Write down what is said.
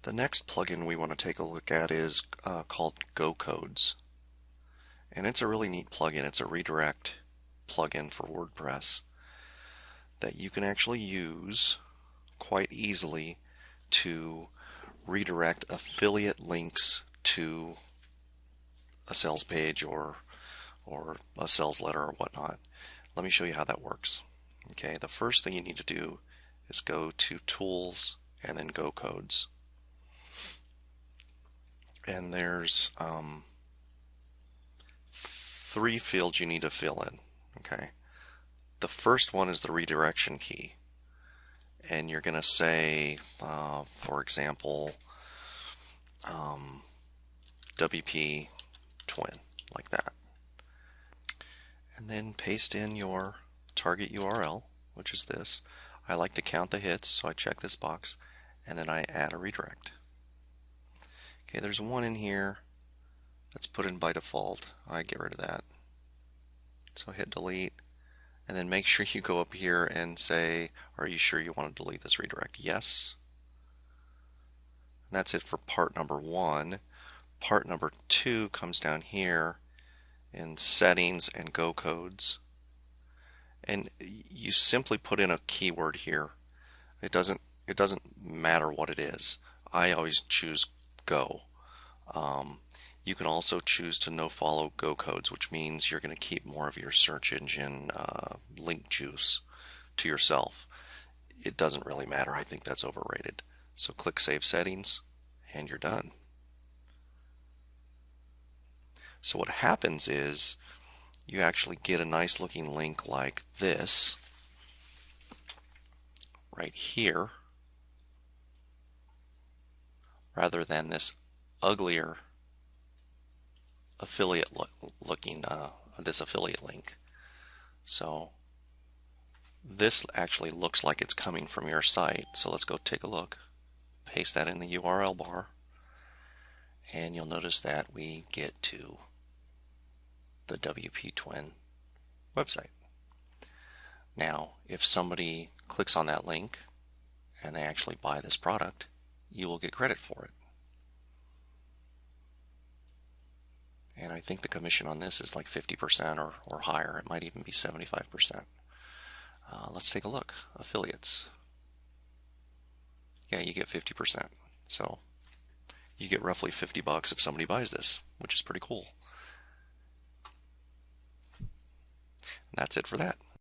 The next plugin we want to take a look at is called GoCodes. And it's a really neat plugin. It's a redirect plugin for WordPress that you can actually use quite easily to redirect affiliate links to a sales page or a sales letter or whatnot. Let me show you how that works. Okay, the first thing you need to do is go to Tools and then GoCodes. And there's three fields you need to fill in. Okay, the first one is the redirection key, and you're going to say, for example, WP twin, like that, and then paste in your target URL, which is this. I like to count the hits, so I check this box, and then I add a redirect. Okay, there's one in here that's put in by default. I get rid of that. So hit delete, and then make sure you go up here and say, are you sure you want to delete this redirect? Yes. And that's it for part number one. Part number two comes down here in settings and GoCodes. And you simply put in a keyword here. It doesn't matter what it is. I always choose Go. You can also choose to no follow GoCodes, which means you're going to keep more of your search engine link juice to yourself. It doesn't really matter. I think that's overrated. So click Save Settings and you're done. So what happens is you actually get a nice looking link like this right here, rather than this uglier affiliate looking this affiliate link. So this actually looks like it's coming from your site. So let's go take a look. Paste that in the URL bar, and you'll notice that we get to the WP Twin website. Now, if somebody clicks on that link and they actually buy this product, you will get credit for it. And I think the commission on this is like 50% or higher. It might even be 75%. Let's take a look. Affiliates. Yeah, you get 50%. So you get roughly $50 if somebody buys this, which is pretty cool. And that's it for that.